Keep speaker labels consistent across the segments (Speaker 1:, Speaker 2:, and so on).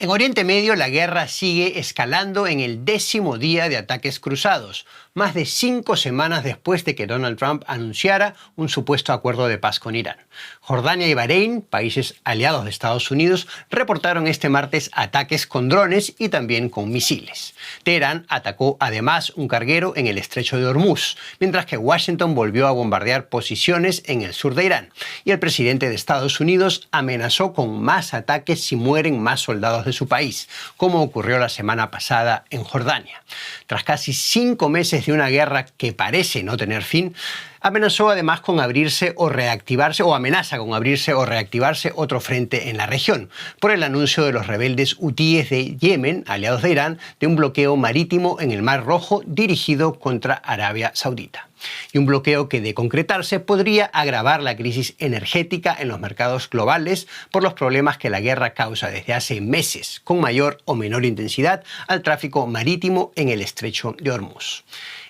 Speaker 1: En Oriente Medio, la guerra sigue escalando en el 10º día de ataques cruzados, más de 5 semanas después de que Donald Trump anunciara un supuesto acuerdo de paz con Irán. Jordania y Bahrein, países aliados de Estados Unidos, reportaron este martes ataques con drones y también con misiles. Teherán atacó además un carguero en el estrecho de Hormuz, mientras que Washington volvió a bombardear posiciones en el sur de Irán. Y el presidente de Estados Unidos amenazó con más ataques si mueren más soldados de su país, como ocurrió la semana pasada en Jordania. Tras casi 5 meses de una guerra que parece no tener fin, amenazó además con abrirse o reactivarse, o amenaza con abrirse o reactivarse otro frente en la región, por el anuncio de los rebeldes hutíes de Yemen, aliados de Irán, de un bloqueo marítimo en el Mar Rojo dirigido contra Arabia Saudita. Y un bloqueo que, de concretarse, podría agravar la crisis energética en los mercados globales por los problemas que la guerra causa desde hace meses, con mayor o menor intensidad, al tráfico marítimo en el estrecho de Hormuz.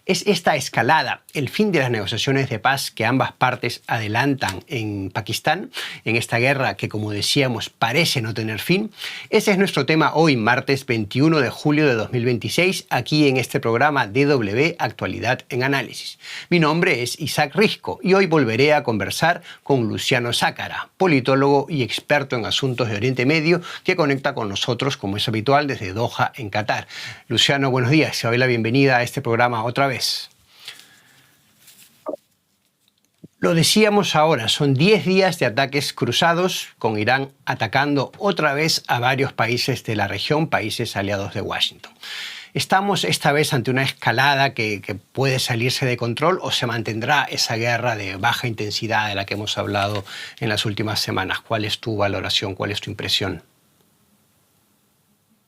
Speaker 1: ¿Es esta escalada el fin de las negociaciones de paz que ambas partes adelantan en Pakistán, en esta guerra que, como decíamos, parece no tener fin? Ese es nuestro tema hoy, martes 21 de julio de 2026, aquí en este programa DW Actualidad en Análisis. Mi nombre es Isaac Risco y hoy volveré a conversar con Luciano Zácara, politólogo y experto en asuntos de Oriente Medio, que conecta con nosotros, como es habitual, desde Doha, en Qatar. Luciano, buenos días. Te doy la bienvenida a este programa otra vez. Lo decíamos ahora, son 10 días de ataques cruzados, con Irán atacando otra vez a varios países de la región, países aliados de Washington. ¿Estamos esta vez ante una escalada que puede salirse de control o se mantendrá esa guerra de baja intensidad de la que hemos hablado en las últimas semanas? ¿Cuál es tu valoración? ¿Cuál es tu impresión?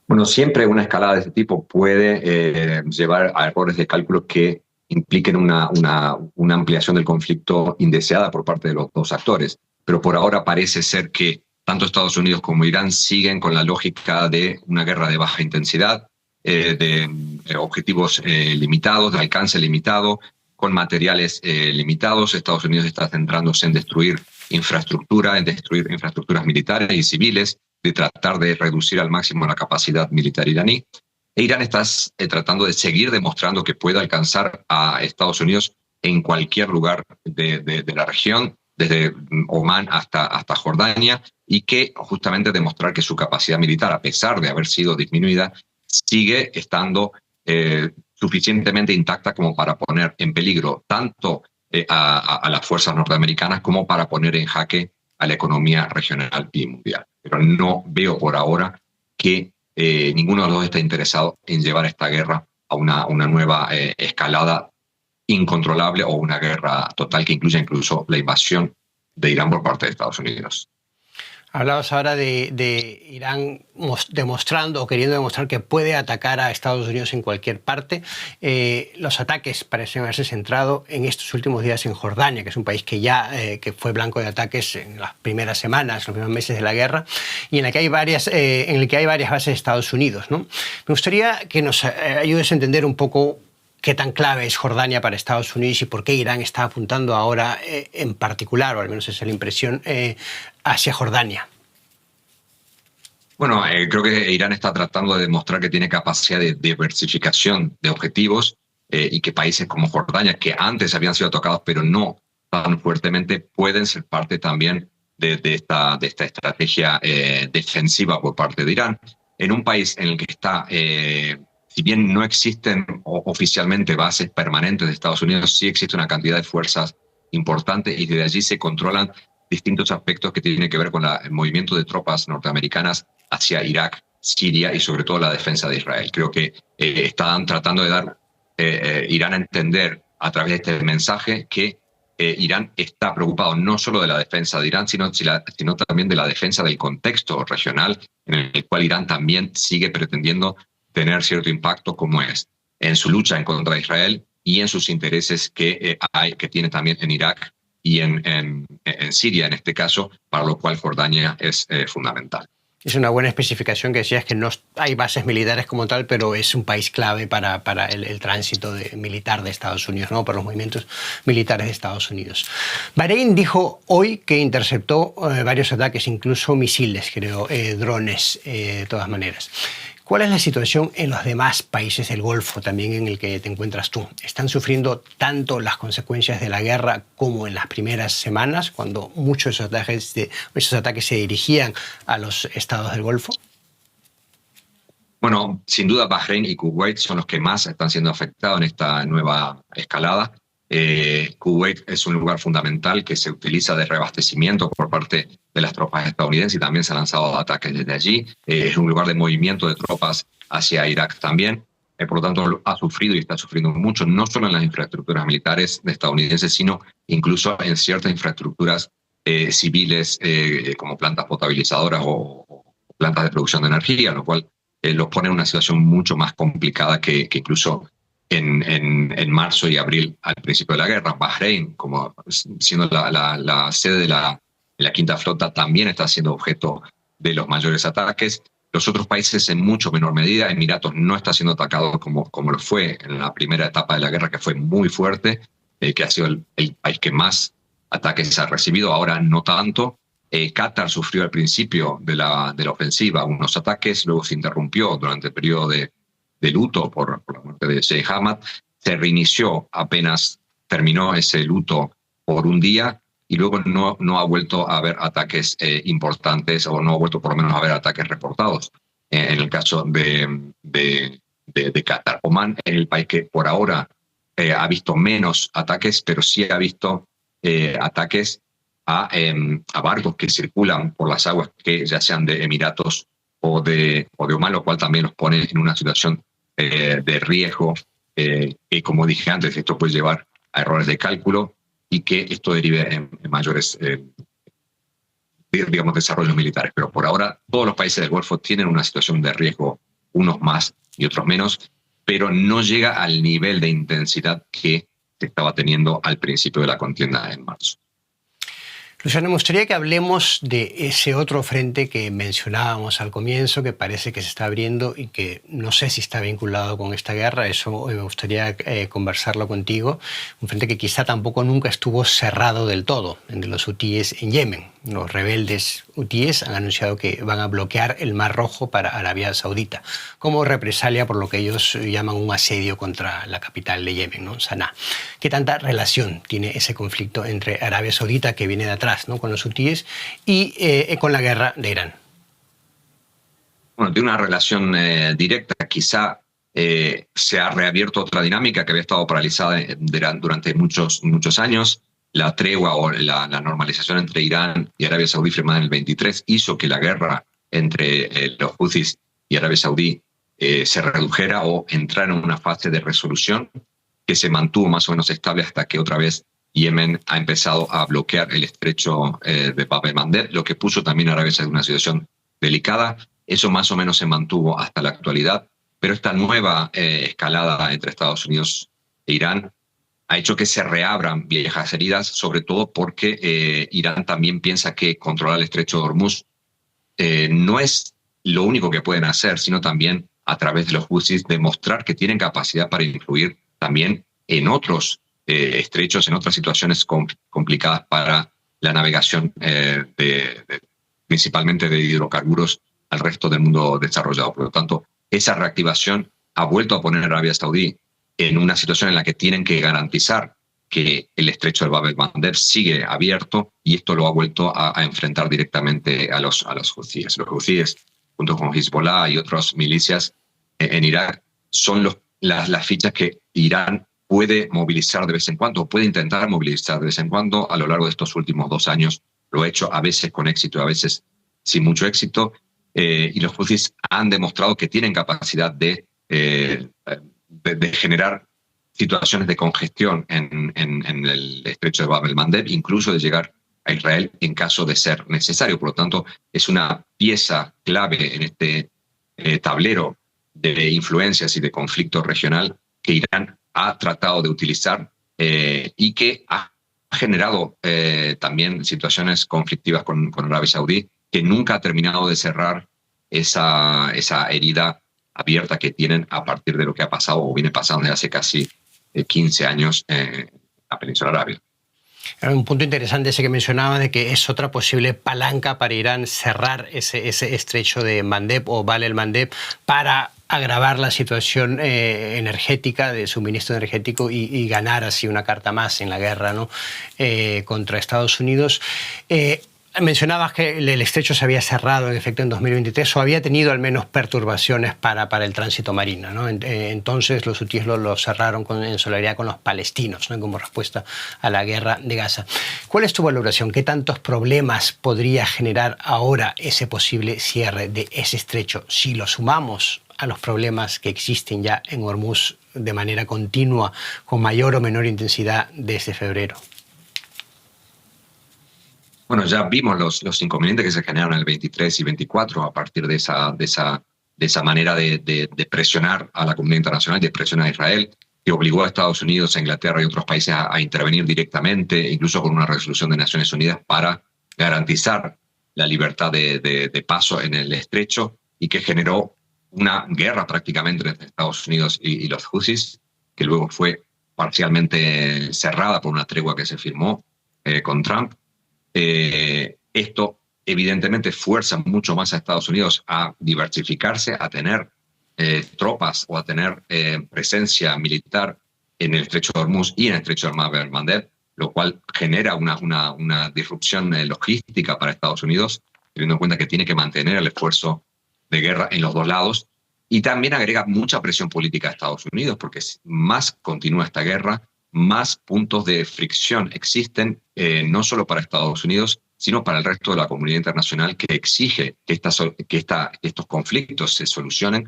Speaker 2: Bueno, siempre una escalada de este tipo puede llevar a errores de cálculo que impliquen una ampliación del conflicto indeseada por parte de los dos actores. Pero por ahora parece ser que tanto Estados Unidos como Irán siguen con la lógica de una guerra de baja intensidad, de objetivos limitados, de alcance limitado, con materiales limitados. Estados Unidos está centrándose en destruir infraestructura, en destruir infraestructuras militares y civiles, de tratar de reducir al máximo la capacidad militar iraní. E Irán está tratando de seguir demostrando que puede alcanzar a Estados Unidos en cualquier lugar de la región, desde Omán hasta Jordania, y que justamente demostrar que su capacidad militar, a pesar de haber sido disminuida, sigue estando suficientemente intacta como para poner en peligro tanto a las fuerzas norteamericanas como para poner en jaque a la economía regional y mundial. Pero no veo por ahora que ninguno de los dos está interesado en llevar esta guerra a una nueva escalada incontrolable o una guerra total que incluya incluso la invasión de Irán por parte de Estados Unidos.
Speaker 1: Hablabas ahora de Irán demostrando o queriendo demostrar que puede atacar a Estados Unidos en cualquier parte. Los ataques parecen haberse centrado en estos últimos días en Jordania, que es un país que ya que fue blanco de ataques en las primeras semanas, los primeros meses de la guerra, y en el que hay varias bases de Estados Unidos, ¿no? Me gustaría que nos ayudes a entender un poco qué tan clave es Jordania para Estados Unidos y por qué Irán está apuntando ahora en particular, o al menos esa es la impresión, hacia Jordania.
Speaker 2: Bueno, creo que Irán está tratando de demostrar que tiene capacidad de diversificación de objetivos y que países como Jordania, que antes habían sido tocados pero no tan fuertemente, pueden ser parte también de esta estrategia defensiva por parte de Irán. En un país en el que está... si bien no existen oficialmente bases permanentes de Estados Unidos, sí existe una cantidad de fuerzas importantes y desde allí se controlan distintos aspectos que tienen que ver con el movimiento de tropas norteamericanas hacia Irak, Siria y sobre todo la defensa de Israel. Creo que están tratando de dar Irán a entender a través de este mensaje que Irán está preocupado no solo de la defensa de Irán, sino también de la defensa del contexto regional en el cual Irán también sigue pretendiendo tener cierto impacto, como es en su lucha en contra de Israel y en sus intereses que tiene también en Irak y en Siria, en este caso, para lo cual Jordania es fundamental.
Speaker 1: Es una buena especificación que decías que no hay bases militares como tal, pero es un país clave para el tránsito militar de Estados Unidos, ¿no? Para los movimientos militares de Estados Unidos. Bahrein dijo hoy que interceptó varios ataques, incluso misiles, creo, drones, de todas maneras. ¿Cuál es la situación en los demás países del Golfo, también en el que te encuentras tú? ¿Están sufriendo tanto las consecuencias de la guerra como en las primeras semanas, cuando muchos de esos ataques se dirigían a los estados del Golfo?
Speaker 2: Bueno, sin duda Bahrein y Kuwait son los que más están siendo afectados en esta nueva escalada. Kuwait es un lugar fundamental que se utiliza de reabastecimiento por parte de las tropas estadounidenses y también se han lanzado ataques desde allí. Es un lugar de movimiento de tropas hacia Irak también. Por lo tanto, ha sufrido y está sufriendo mucho, no solo en las infraestructuras militares estadounidenses, sino incluso en ciertas infraestructuras civiles como plantas potabilizadoras o plantas de producción de energía, lo cual los pone en una situación mucho más complicada que incluso en marzo y abril al principio de la guerra. Bahrein, como siendo la sede de la Quinta Flota, también está siendo objeto de los mayores ataques. Los otros países en mucho menor medida. Emiratos no está siendo atacado como lo fue en la primera etapa de la guerra, que fue muy fuerte, que ha sido el país que más ataques ha recibido, ahora no tanto. Qatar sufrió al principio de la ofensiva unos ataques, luego se interrumpió durante el periodo de luto por la muerte de Sheikh Hamad, se reinició apenas terminó ese luto por un día y luego no ha vuelto a haber ataques importantes, o no ha vuelto por lo menos a haber ataques reportados en el caso de Qatar. Omán es el país que por ahora ha visto menos ataques, pero sí ha visto ataques a barcos que circulan por las aguas, que ya sean de Emiratos o de Omán, lo cual también los pone en una situación de riesgo, que como dije antes, esto puede llevar a errores de cálculo y que esto derive en mayores digamos, desarrollos militares. Pero por ahora todos los países del Golfo tienen una situación de riesgo, unos más y otros menos, pero no llega al nivel de intensidad que se estaba teniendo al principio de la contienda en marzo.
Speaker 1: Luciano, me gustaría que hablemos de ese otro frente que mencionábamos al comienzo, que parece que se está abriendo y que no sé si está vinculado con esta guerra. Eso me gustaría conversarlo contigo. Un frente que quizá tampoco nunca estuvo cerrado del todo, el de los hutíes en Yemen. Los rebeldes hutíes han anunciado que van a bloquear el Mar Rojo para Arabia Saudita, como represalia por lo que ellos llaman un asedio contra la capital de Yemen, ¿no? Sanaa. ¿Qué tanta relación tiene ese conflicto entre Arabia Saudita, que viene de atrás, ¿no?, con los hutíes, y con la guerra de Irán?
Speaker 2: Bueno, tiene una relación directa. Quizá se ha reabierto otra dinámica que había estado paralizada durante muchos años. La tregua o la normalización entre Irán y Arabia Saudí firmada en el 23 hizo que la guerra entre los Houthis y Arabia Saudí se redujera o entrara en una fase de resolución que se mantuvo más o menos estable hasta que otra vez Yemen ha empezado a bloquear el estrecho de Bab el-Mandeb, lo que puso también a Arabia Saudí en una situación delicada. Eso más o menos se mantuvo hasta la actualidad, pero esta nueva escalada entre Estados Unidos e Irán ha hecho que se reabran viejas heridas, sobre todo porque Irán también piensa que controlar el estrecho de Hormuz no es lo único que pueden hacer, sino también a través de los Houthis demostrar que tienen capacidad para influir también en otros estrechos, en otras situaciones complicadas para la navegación principalmente de hidrocarburos al resto del mundo desarrollado. Por lo tanto, esa reactivación ha vuelto a poner a Arabia Saudí en una situación en la que tienen que garantizar que el estrecho de Bab el-Mandeb sigue abierto, y esto lo ha vuelto a enfrentar directamente a los huthíes. Los huthíes, junto con Hezbollah y otras milicias en Irak, son las fichas que Irán puede movilizar de vez en cuando, puede intentar movilizar de vez en cuando. A lo largo de estos últimos 2 años lo ha hecho, a veces con éxito, a veces sin mucho éxito, y los huthíes han demostrado que tienen capacidad de generar situaciones de congestión en el estrecho de Bab el-Mandeb, incluso de llegar a Israel en caso de ser necesario. Por lo tanto, es una pieza clave en este tablero de influencias y de conflicto regional que Irán ha tratado de utilizar y que ha generado también situaciones conflictivas con Arabia Saudí, que nunca ha terminado de cerrar esa herida abierta que tienen a partir de lo que ha pasado o viene pasando desde hace casi 15 años en la península arábiga.
Speaker 1: Era un punto interesante ese que mencionaba, de que es otra posible palanca para Irán cerrar ese estrecho de Mandeb o Bab el-Mandeb para agravar la situación energética, de suministro energético y ganar así una carta más en la guerra, ¿no? Contra Estados Unidos. Mencionabas que el estrecho se había cerrado en efecto en 2023 o había tenido al menos perturbaciones para el tránsito marino, ¿no? Entonces los hutíes lo cerraron en solidaridad con los palestinos, ¿no? Como respuesta a la guerra de Gaza. ¿Cuál es tu valoración? ¿Qué tantos problemas podría generar ahora ese posible cierre de ese estrecho si lo sumamos a los problemas que existen ya en Hormuz de manera continua, con mayor o menor intensidad desde febrero?
Speaker 2: Bueno, ya vimos los inconvenientes que se generaron en el 23 y 24 a partir de esa manera de presionar a la comunidad internacional, de presionar a Israel, que obligó a Estados Unidos, a Inglaterra y otros países a intervenir directamente, incluso con una resolución de Naciones Unidas para garantizar la libertad de paso en el estrecho, y que generó una guerra prácticamente entre Estados Unidos y los Houthis, que luego fue parcialmente cerrada por una tregua que se firmó con Trump. Esto evidentemente fuerza mucho más a Estados Unidos a diversificarse, a tener tropas o a tener presencia militar en el estrecho de Hormuz y en el estrecho de Bab el-Mandeb, lo cual genera una disrupción logística para Estados Unidos, teniendo en cuenta que tiene que mantener el esfuerzo de guerra en los dos lados, y también agrega mucha presión política a Estados Unidos, porque más continúa esta guerra, más puntos de fricción existen, no solo para Estados Unidos, sino para el resto de la comunidad internacional, que exige que estos conflictos se solucionen,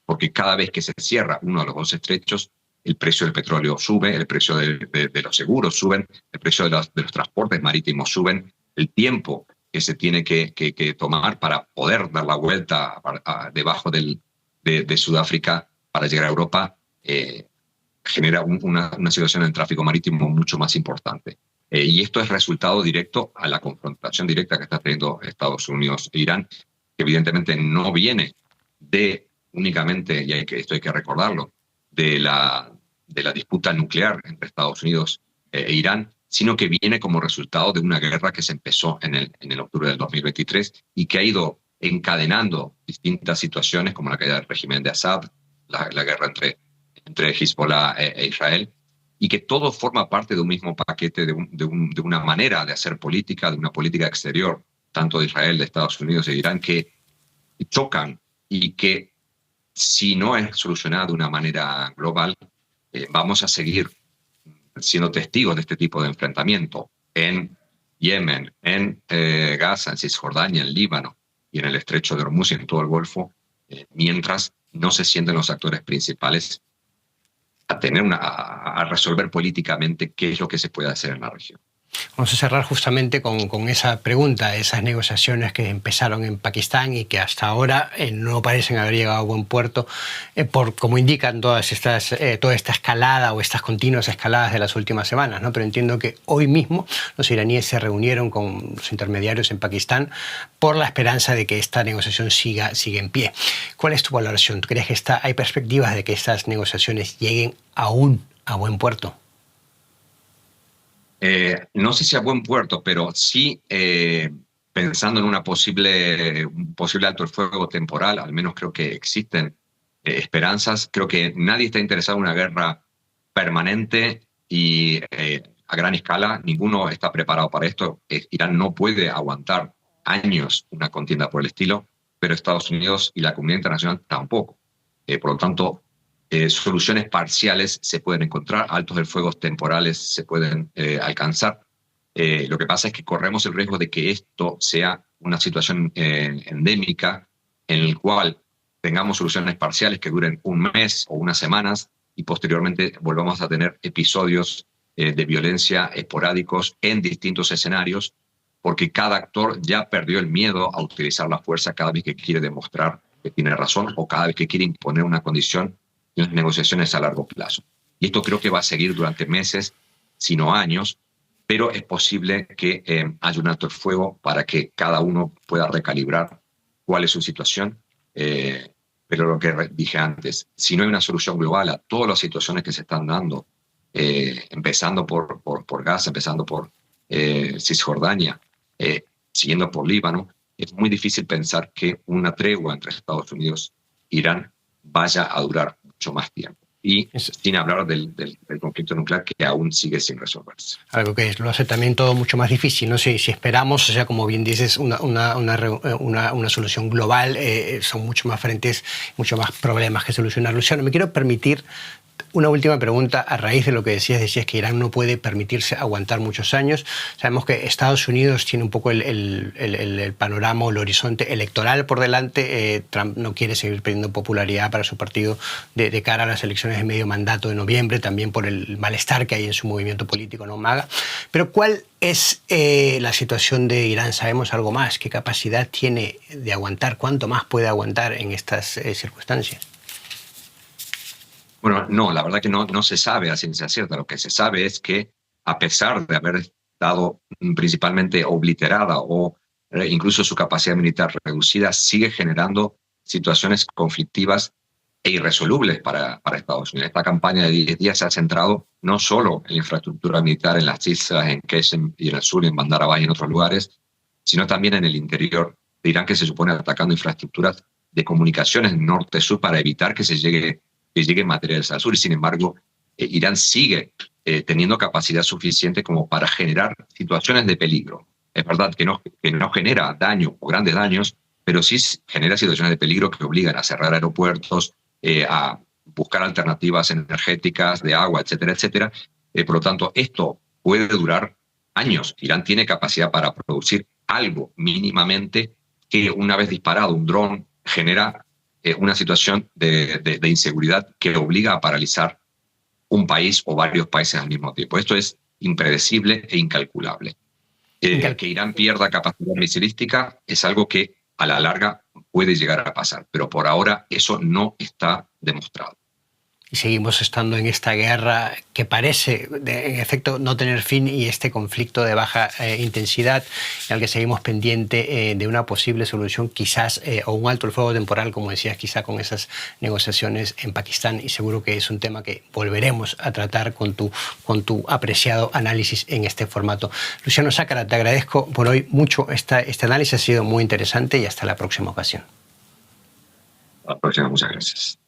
Speaker 2: porque cada vez que se cierra uno de los dos estrechos, el precio del petróleo sube, el precio de los seguros suben, el precio de los transportes marítimos suben, el tiempo que se tiene que tomar para poder dar la vuelta debajo de Sudáfrica para llegar a Europa, genera una situación en el tráfico marítimo mucho más importante. Y esto es resultado directo a la confrontación directa que está teniendo Estados Unidos e Irán, que evidentemente no viene únicamente, y esto hay que recordarlo, de la disputa nuclear entre Estados Unidos e Irán, sino que viene como resultado de una guerra que se empezó en el octubre del 2023 y que ha ido encadenando distintas situaciones, como la caída del régimen de Assad, la guerra entre Hezbollah e Israel, y que todo forma parte de un mismo paquete, de una manera de hacer política, de una política exterior, tanto de Israel, de Estados Unidos e Irán, que chocan y que, si no es solucionada de una manera global, vamos a seguir siendo testigos de este tipo de enfrentamiento en Yemen, en Gaza, en Cisjordania, en Líbano y en el estrecho de Hormuz y en todo el Golfo, mientras no se sienten los actores principales a resolver políticamente qué es lo que se puede hacer en la región.
Speaker 1: Vamos a cerrar justamente con esa pregunta, esas negociaciones que empezaron en Pakistán y que hasta ahora no parecen haber llegado a buen puerto, como indican toda esta escalada o estas continuas escaladas de las últimas semanas, ¿no? Pero entiendo que hoy mismo los iraníes se reunieron con los intermediarios en Pakistán por la esperanza de que esta negociación siga en pie. ¿Cuál es tu valoración? ¿Tú crees que hay perspectivas de que estas negociaciones lleguen aún a buen puerto?
Speaker 2: No sé si a buen puerto, pero sí pensando en un posible alto el fuego temporal. Al menos creo que existen esperanzas. Creo que nadie está interesado en una guerra permanente y a gran escala. Ninguno está preparado para esto. Irán no puede aguantar años una contienda por el estilo, pero Estados Unidos y la comunidad internacional tampoco. Por lo tanto, soluciones parciales se pueden encontrar, altos del fuego temporales se pueden alcanzar. Lo que pasa es que corremos el riesgo de que esto sea una situación endémica, en el cual tengamos soluciones parciales que duren un mes o unas semanas y posteriormente volvamos a tener episodios de violencia esporádicos en distintos escenarios, porque cada actor ya perdió el miedo a utilizar la fuerza cada vez que quiere demostrar que tiene razón o cada vez que quiere imponer una condición en las negociaciones a largo plazo. Y esto creo que va a seguir durante meses, si no años, pero es posible que haya un alto el fuego para que cada uno pueda recalibrar cuál es su situación. Pero lo que dije antes, si no hay una solución global a todas las situaciones que se están dando, empezando por Gaza, empezando por Cisjordania, siguiendo por Líbano, es muy difícil pensar que una tregua entre Estados Unidos e Irán vaya a durar mucho más tiempo. Y sin hablar del conflicto nuclear que aún sigue sin resolverse.
Speaker 1: Algo que lo hace también todo mucho más difícil, ¿no? Si esperamos, o sea, como bien dices, una solución global, son mucho más frentes, mucho más problemas que solucionar. Luciano, me quiero permitir una última pregunta a raíz de lo que decías que Irán no puede permitirse aguantar muchos años. Sabemos que Estados Unidos tiene un poco el panorama o el horizonte electoral por delante. Trump no quiere seguir perdiendo popularidad para su partido de cara a las elecciones de medio mandato de noviembre, también por el malestar que hay en su movimiento político, ¿no? MAGA. Pero ¿cuál es la situación de Irán? ¿Sabemos algo más? ¿Qué capacidad tiene de aguantar? ¿Cuánto más puede aguantar en estas circunstancias?
Speaker 2: Bueno, no, la verdad que no se sabe a ciencia cierta. Lo que se sabe es que, a pesar de haber estado principalmente obliterada o incluso su capacidad militar reducida, sigue generando situaciones conflictivas e irresolubles para Estados Unidos. Esta campaña de 10 días se ha centrado no solo en la infraestructura militar en las islas, en Qeshm y en el sur, en Bandar Abbas y en otros lugares, sino también en el interior de Irán, que se supone atacando infraestructuras de comunicaciones norte-sur para evitar que lleguen materiales al sur. Y sin embargo, Irán sigue teniendo capacidad suficiente como para generar situaciones de peligro. Es verdad que no genera daño o grandes daños, pero sí genera situaciones de peligro que obligan a cerrar aeropuertos, a buscar alternativas energéticas, de agua, etcétera, etcétera. Por lo tanto, esto puede durar años. Irán tiene capacidad para producir algo mínimamente que, una vez disparado un dron, genera una situación de inseguridad que obliga a paralizar un país o varios países al mismo tiempo. Esto es impredecible e incalculable. Que Irán pierda capacidad misilística es algo que a la larga puede llegar a pasar, pero por ahora eso no está demostrado.
Speaker 1: Y seguimos estando en esta guerra que parece, en efecto, no tener fin, y este conflicto de baja intensidad, en el que seguimos pendiente de una posible solución, quizás, o un alto el fuego temporal, como decías, quizá con esas negociaciones en Pakistán, y seguro que es un tema que volveremos a tratar con tu apreciado análisis en este formato. Luciano Zácara, te agradezco por hoy mucho este análisis, ha sido muy interesante, y hasta la próxima ocasión.
Speaker 2: Hasta la próxima, muchas gracias.